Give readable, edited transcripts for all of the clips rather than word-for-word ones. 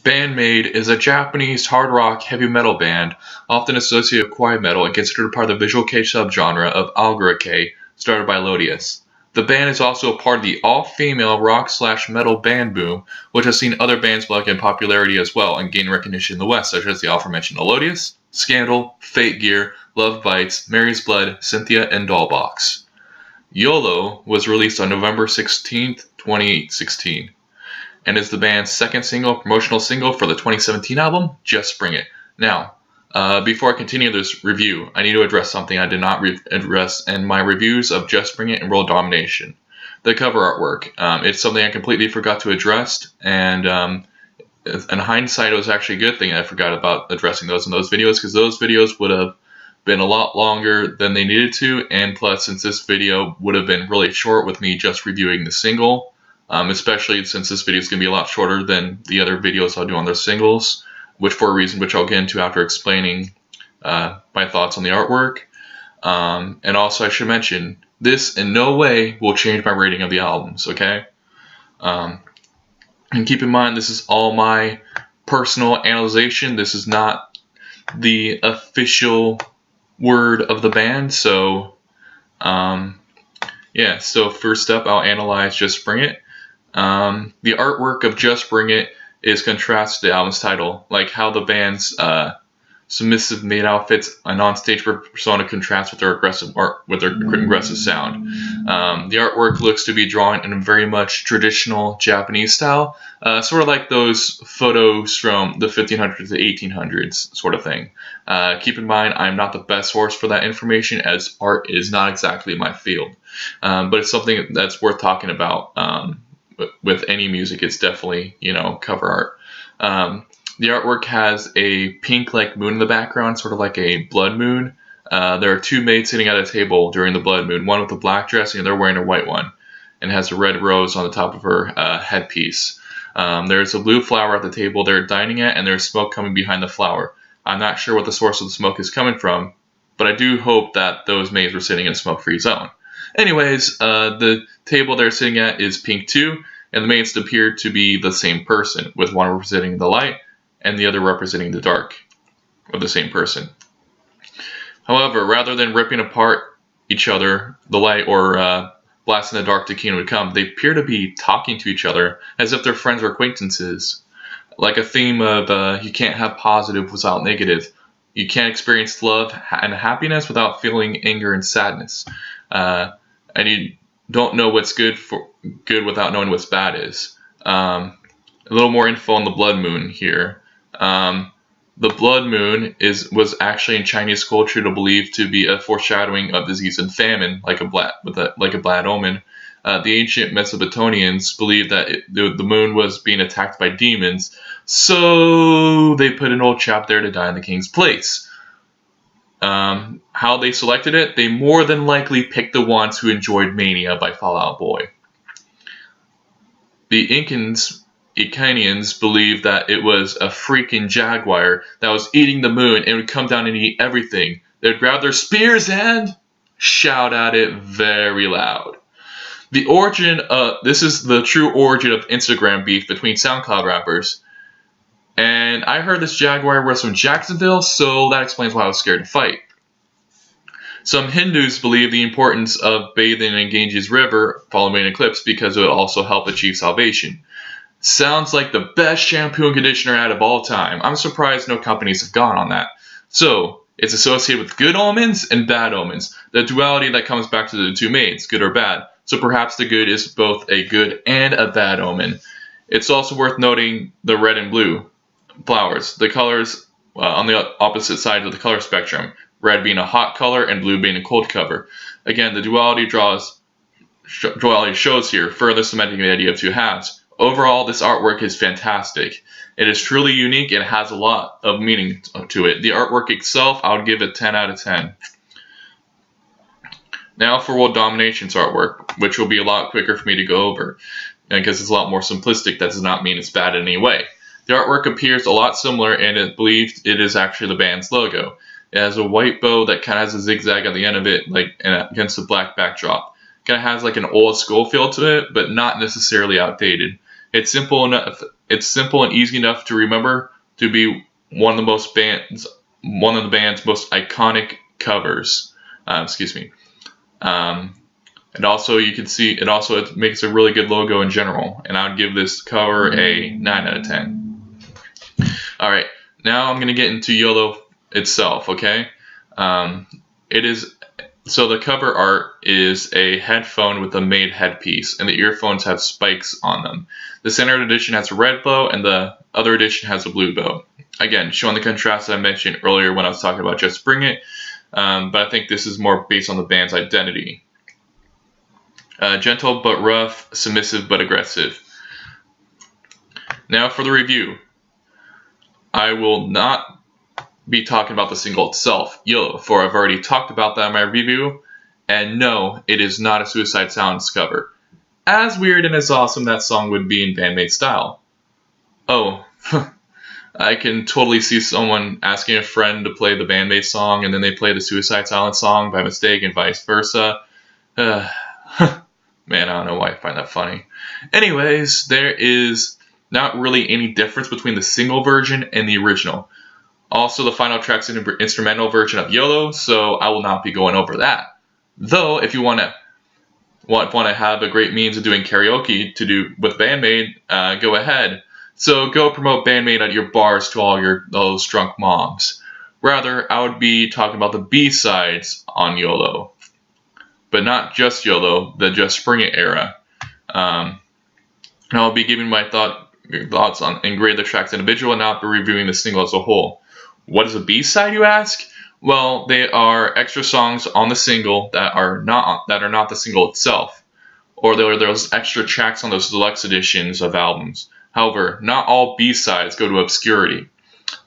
Band-maid is a Japanese hard rock heavy metal band, often associated with quiet metal and considered part of the visual kei subgenre of Algora kei, started by Lodius. The band is also a part of the all-female rock/metal band boom, which has seen other bands blow in popularity as well and gain recognition in the West, such as the aforementioned Lodius, Scandal, Fate Gear, Love Bites, Mary's Blood, Cynthia, and Dollbox. Yolo was released on November 16, 2016. And is the band's second promotional single for the 2017 album, Just Bring It. Now, before I continue this review, I need to address something I did not address in my reviews of Just Bring It and World Domination. The cover artwork. It's something I completely forgot to address, and in hindsight, it was actually a good thing I forgot about addressing those in those videos, because those videos would have been a lot longer than they needed to, and plus, since this video would have been really short with me just reviewing the single, especially since this video is going to be a lot shorter than the other videos I'll do on their singles, which for a reason which I'll get into after explaining my thoughts on the artwork. And also I should mention, this in no way will change my rating of the albums, okay? And keep in mind, this is all my personal analyzation. This is not the official word of the band, so yeah, so first up I'll analyze Just Bring It. The artwork of Just Bring It is contrast to the album's title, like how the band's submissive maid outfits and on-stage persona contrast with their aggressive sound. The artwork looks to be drawn in a very much traditional Japanese style, sort of like those photos from the 1500s to 1800s sort of thing. Keep in mind, I'm not the best source for that information, as art is not exactly my field, but it's something that's worth talking about. With any music, it's definitely, cover art. The artwork has a pink-like moon in the background, sort of like a blood moon. There are two maids sitting at a table during the blood moon, one with a black dress and the other wearing a white one, and has a red rose on the top of her headpiece. There's a blue flower at the table they're dining at, and there's smoke coming behind the flower. I'm not sure what the source of the smoke is coming from, but I do hope that those maids were sitting in a smoke-free zone. Anyways, the table they're sitting at is pink too, and the maids appear to be the same person, with one representing the light and the other representing the dark of the same person. However, rather than ripping apart each other, the light, or blasting the dark to Kingdom to Come, they appear to be talking to each other as if they're friends or acquaintances. Like a theme of you can't have positive without negative. You can't experience love and happiness without feeling anger and sadness. And you don't know what's good without knowing what's bad is. A little more info on the blood moon here. The blood moon was actually in Chinese culture believed to be a foreshadowing of disease and famine, like a bad omen. The ancient Mesopotamians believed that the moon was being attacked by demons, so they put an old chap there to die in the king's place. How they selected it? They more than likely picked the ones who enjoyed Mania by Fall Out Boy. The Icanians believed that it was a freaking jaguar that was eating the moon and would come down and eat everything. They'd grab their spears and shout at it very loud. This is the true origin of Instagram beef between SoundCloud rappers. And I heard this jaguar was from Jacksonville, so that explains why I was scared to fight. Some Hindus believe the importance of bathing in Ganges River following an eclipse because it would also help achieve salvation. Sounds like the best shampoo and conditioner out of all time. I'm surprised no companies have gone on that. So, it's associated with good omens and bad omens. The duality that comes back to the two maids, good or bad. So perhaps the good is both a good and a bad omen. It's also worth noting the red and blue flowers. The colors on the opposite side of the color spectrum. Red being a hot color and blue being a cold color. Again, the duality shows here, further cementing the idea of two halves. Overall, this artwork is fantastic. It is truly unique and has a lot of meaning to it. The artwork itself, I would give it 10 out of 10. Now for World Domination's artwork, which will be a lot quicker for me to go over, because it's a lot more simplistic. That does not mean it's bad in any way. The artwork appears a lot similar, and it believed it is actually the band's logo. It has a white bow that kind of has a zigzag at the end of it, against a black backdrop. Kind of has like an old school feel to it, but not necessarily outdated. It's simple enough It's simple and easy enough to remember to be one of the band's most iconic covers. Excuse me. And also, you can see it makes a really good logo in general. And I would give this cover a 9 out of 10. All right, now I'm gonna get into Yolo itself. Okay, so the cover art is a headphone with a maid headpiece, and the earphones have spikes on them. The standard edition has a red bow, and the other edition has a blue bow. Again, showing the contrast I mentioned earlier when I was talking about Just Bring It, but I think this is more based on the band's identity. Gentle but rough, submissive but aggressive. Now for the review. I will not be talking about the single itself, Yolo, for I've already talked about that in my review, and no, it is not a Suicide Silence cover. As weird and as awesome that song would be in Band-maid style. Oh, I can totally see someone asking a friend to play the Band-maid song and then they play the Suicide Silence song by mistake and vice versa. Man, I don't know why I find that funny. Anyways, there is not really any difference between the single version and the original. Also, the final track's an instrumental version of Yolo, so I will not be going over that. Though, if you want to have a great means of doing karaoke to do with Band-maid, go ahead. So go promote Band-maid at your bars to all those drunk moms. Rather, I would be talking about the B-sides on Yolo. But not just Yolo, the Just Bring It era. And I'll be giving my thoughts on and grade the tracks individual and not be reviewing the single as a whole. What is a B-side, you ask? Well, they are extra songs on the single that are not the single itself, or there are those extra tracks on those deluxe editions of albums. However, not all B-sides go to obscurity.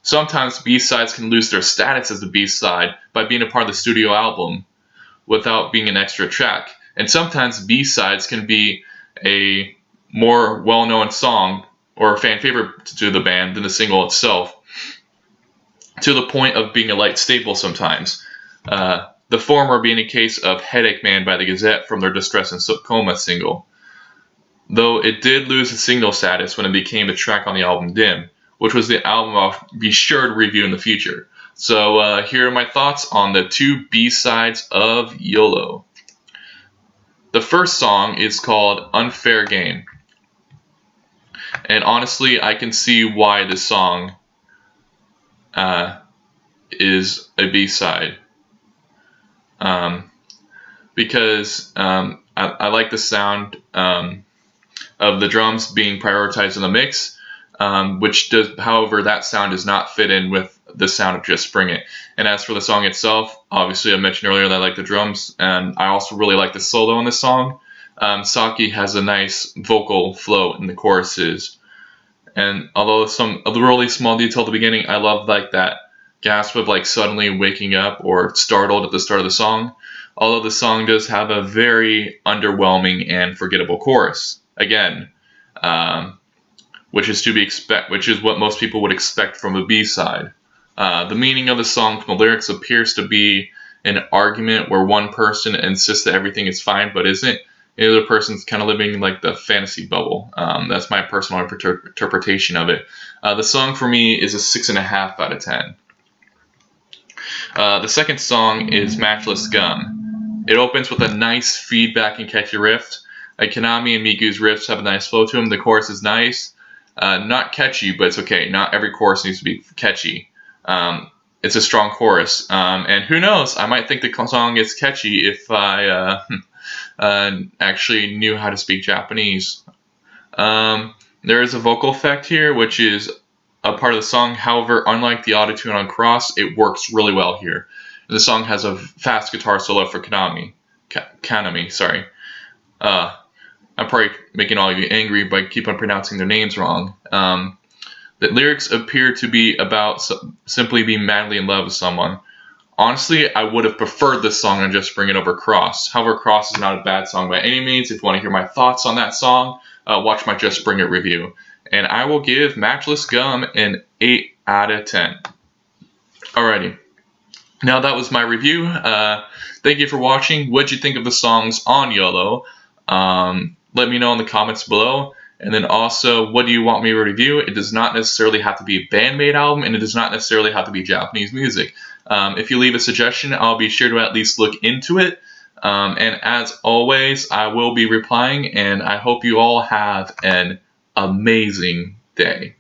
Sometimes B-sides can lose their status as a B-side by being a part of the studio album without being an extra track, and sometimes B-sides can be a more well-known song or a fan favorite to the band than the single itself, to the point of being a light staple sometimes. The former being a case of Headache Man by the Gazette from their Distress and Coma single, though it did lose its single status when it became a track on the album Dim, which was the album I'll be sure to review in the future. So here are my thoughts on the two B-sides of Yolo. The first song is called Unfair Game, and honestly I can see why this song is a B-side, because I like the sound of the drums being prioritized in the mix, however, that sound does not fit in with the sound of Just Bring It. And as for the song itself, obviously I mentioned earlier that I like the drums, and I also really like the solo in this song. Saki has a nice vocal flow in the choruses, and although some of the really small detail at the beginning, I love like that gasp of like suddenly waking up or startled at the start of the song. Although the song does have a very underwhelming and forgettable chorus, again, which is what most people would expect from a B-side. The meaning of the song from the lyrics appears to be an argument where one person insists that everything is fine but isn't. The other person's kind of living in like the fantasy bubble. That's my personal interpretation of it. The song for me is a 6.5 out of 10. The second song is Matchless Gum. It opens with a nice feedback and catchy riff. Kanami and Miku's riffs have a nice flow to them. The chorus is nice. Not catchy, but it's okay. Not every chorus needs to be catchy. It's a strong chorus. And who knows, I might think the song is catchy if I actually knew how to speak Japanese. There is a vocal effect here, which is a part of the song. However, unlike the autotune on Cross, it works really well here. The song has a fast guitar solo for Kanami. Sorry. I'm probably making all of you angry by keep on pronouncing their names wrong. The lyrics appear to be about simply being madly in love with someone. Honestly, I would have preferred this song and Just Bring It over Cross. However, Cross is not a bad song by any means. If you want to hear my thoughts on that song, watch my Just Bring It review. And I will give Matchless Gum an 8 out of 10. Alrighty. Now that was my review. Thank you for watching. What'd you think of the songs on Yolo? Let me know in the comments below. And then also, what do you want me to review? It does not necessarily have to be a Band-maid album, and it does not necessarily have to be Japanese music. If you leave a suggestion, I'll be sure to at least look into it. And as always, I will be replying, and I hope you all have an amazing day.